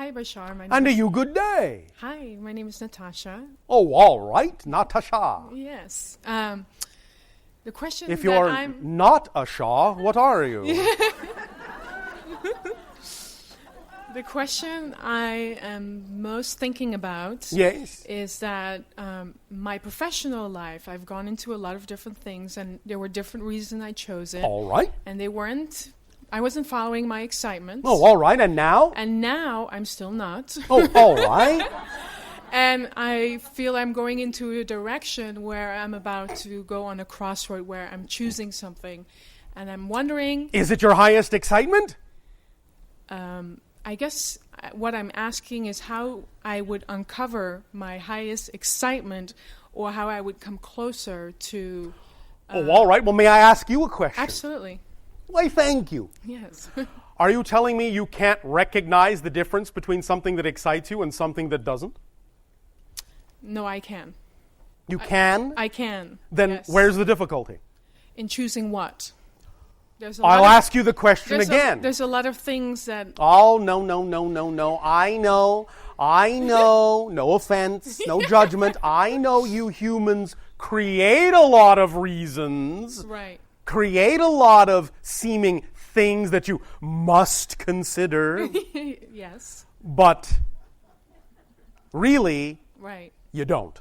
Hi, Bashar. And a you good day. Hi, my name is Natasha. Oh, all right, Natasha. Yes. The question If that you're I'm... not a Shaw, what are you? The question I am most thinking about Yes. is that my professional life, I've gone into a lot of different things, and there were different reasons I chose it. All right. And I wasn't following my excitement. Oh, all right, and now? And now I'm still not. Oh, all right. And I feel I'm going into a direction where I'm about to go on a crossroad where I'm choosing something. And I'm wondering... Is it your highest excitement? I guess what I'm asking is how I would uncover my highest excitement, or how I would come closer to... Oh, all right. Well, may I ask you a question? Absolutely. Why, thank you. Yes. Are you telling me you can't recognize the difference between something that excites you and something that doesn't? No, I can. You can? I can. Then yes. Where's the difficulty? In choosing what? I'll ask you the question again. There's a lot of things that... Oh, no. I know. No offense, no judgment. I know you humans create a lot of reasons. Right. Create a lot of seeming things that you must consider. Yes. But really, right. You don't.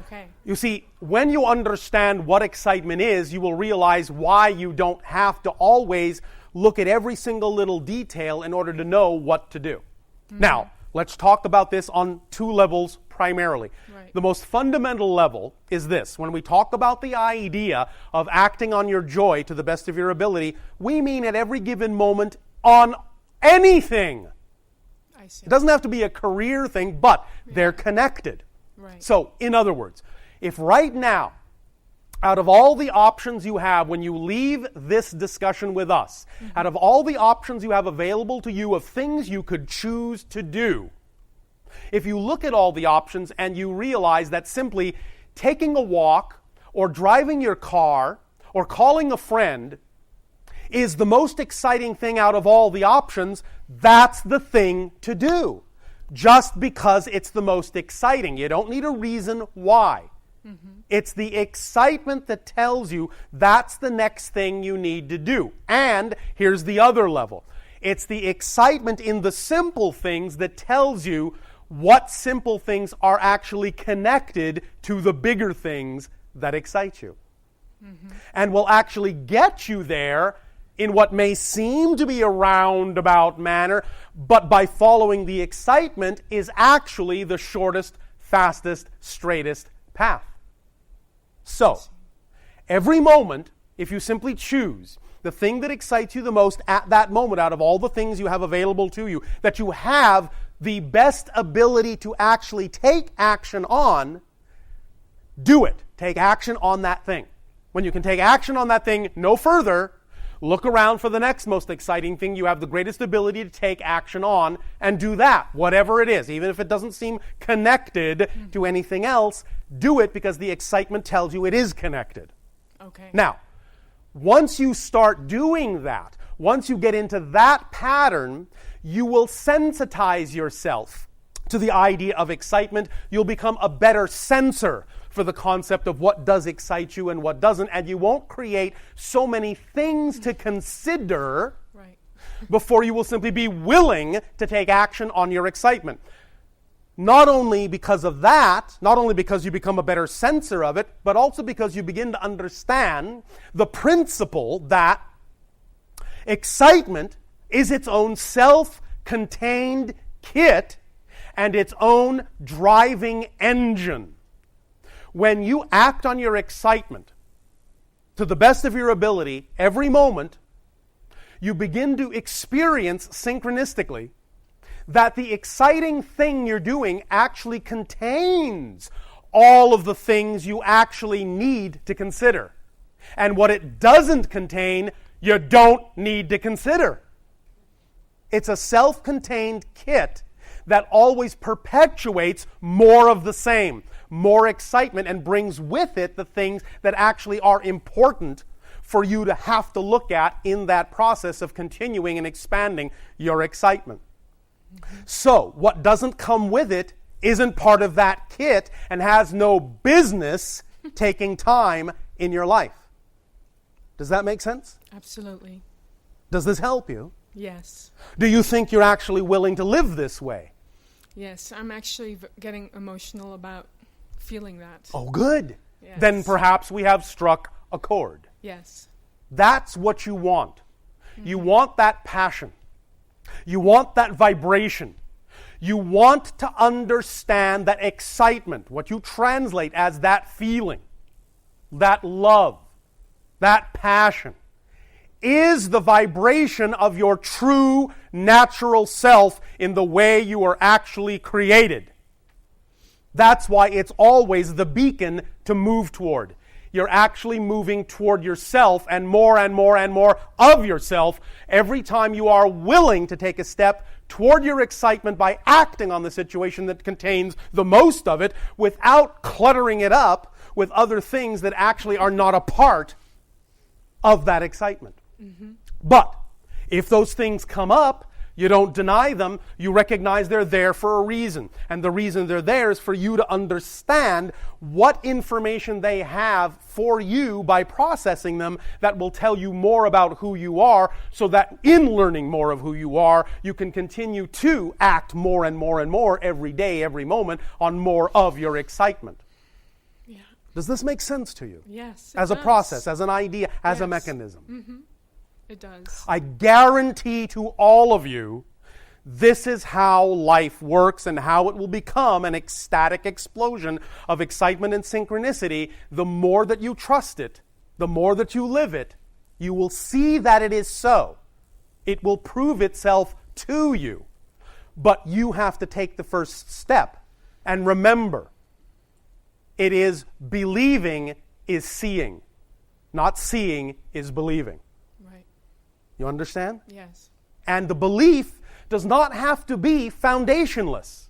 Okay. You see, when you understand what excitement is, you will realize why you don't have to always look at every single little detail in order to know what to do. Mm-hmm. Now, let's talk about this on two levels primarily. Right. The most fundamental level is this. When we talk about the idea of acting on your joy to the best of your ability, we mean at every given moment on anything. I see. It doesn't have to be a career thing, but they're connected. Right. So, in other words, if right now, out of all the options you have when you leave this discussion with us, out of all the options you have available to you of things you could choose to do, if you look at all the options and you realize that simply taking a walk or driving your car or calling a friend is the most exciting thing out of all the options, that's the thing to do. Just because it's the most exciting. You don't need a reason why. Mm-hmm. It's the excitement that tells you that's the next thing you need to do. And here's the other level. It's the excitement in the simple things that tells you what simple things are actually connected to the bigger things that excite you. Mm-hmm. And will actually get you there in what may seem to be a roundabout manner, but by following the excitement is actually the shortest, fastest, straightest path. So, every moment, if you simply choose the thing that excites you the most at that moment out of all the things you have available to you, that you have the best ability to actually take action on, do it. Take action on that thing. When you can take action on that thing no further, look around for the next most exciting thing you have the greatest ability to take action on and do that, whatever it is. Even if it doesn't seem connected to anything else, do it because the excitement tells you it is connected. Okay. Now, once you start doing that, once you get into that pattern, you will sensitize yourself to the idea of excitement. You'll become a better sensor for the concept of what does excite you and what doesn't, and you won't create so many things to consider before you will simply be willing to take action on your excitement. Not only because of that, not only because you become a better sensor of it, but also because you begin to understand the principle that excitement is its own self-contained kit and its own driving engine. When you act on your excitement to the best of your ability every moment, you begin to experience synchronistically that the exciting thing you're doing actually contains all of the things you actually need to consider. And what it doesn't contain, you don't need to consider. It's a self-contained kit that always perpetuates more of the same, more excitement, and brings with it the things that actually are important for you to have to look at in that process of continuing and expanding your excitement. So, what doesn't come with it isn't part of that kit and has no business taking time in your life. Does that make sense? Absolutely. Does this help you? Yes. Do you think you're actually willing to live this way? Yes, I'm actually getting emotional about feeling that. Oh, good. Yes. Then perhaps we have struck a chord. Yes. That's what you want. You want that passion. You want that vibration. You want to understand that excitement, what you translate as that feeling, that love, that passion, is the vibration of your true natural self in the way you are actually created. That's why it's always the beacon to move toward. You're actually moving toward yourself and more and more and more of yourself every time you are willing to take a step toward your excitement by acting on the situation that contains the most of it without cluttering it up with other things that actually are not a part of that excitement. But if those things come up, you don't deny them, you recognize they're there for a reason. And the reason they're there is for you to understand what information they have for you by processing them that will tell you more about who you are, so that in learning more of who you are, you can continue to act more and more and more every day, every moment on more of your excitement. Yeah. Does this make sense to you? Yes. As a process, as an idea, as a mechanism. It does. I guarantee to all of you, this is how life works and how it will become an ecstatic explosion of excitement and synchronicity. The more that you trust it, the more that you live it, you will see that it is so. It will prove itself to you. But you have to take the first step. And remember, it is believing is seeing, not seeing is believing. You understand? Yes. And the belief does not have to be foundationless.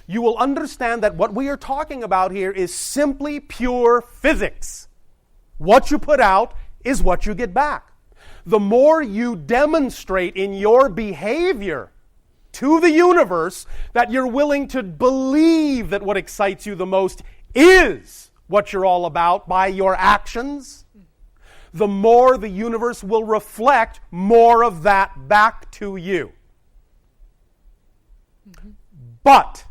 You will understand that what we are talking about here is simply pure physics. What you put out is what you get back. The more you demonstrate in your behavior to the universe that you're willing to believe that what excites you the most is what you're all about by your actions, the more the universe will reflect more of that back to you. But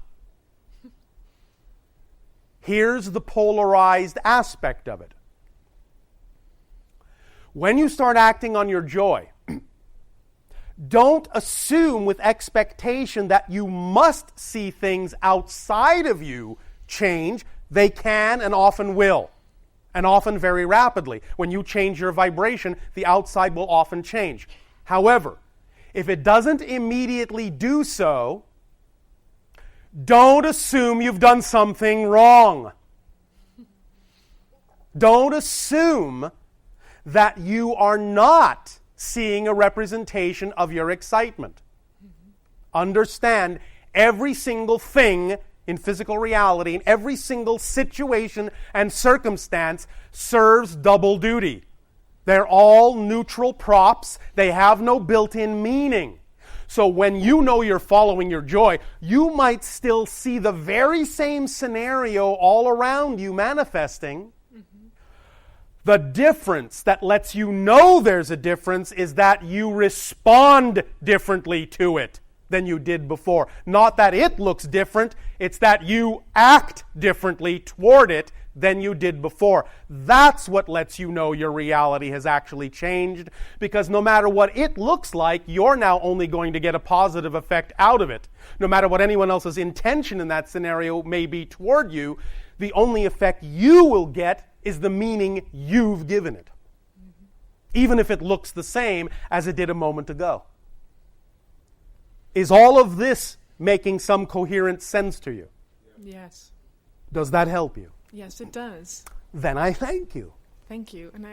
here's the polarized aspect of it. When you start acting on your joy, don't assume with expectation that you must see things outside of you change. They can and often will. And often very rapidly. When you change your vibration, the outside will often change. However, if it doesn't immediately do so, don't assume you've done something wrong. Don't assume that you are not seeing a representation of your excitement. Understand, every single thing in physical reality, in every single situation and circumstance, serves double duty. They're all neutral props. They have no built-in meaning. So when you know you're following your joy, you might still see the very same scenario all around you manifesting. The difference that lets you know there's a difference is that you respond differently to it than you did before. Not that it looks different, it's that you act differently toward it than you did before. That's what lets you know your reality has actually changed, because no matter what it looks like, you're now only going to get a positive effect out of it. No matter what anyone else's intention in that scenario may be toward you, the only effect you will get is the meaning you've given it. Even if it looks the same as it did a moment ago. Is all of this making some coherent sense to you? Yes. Does that help you? Yes, it does. Then I thank you. Thank you. And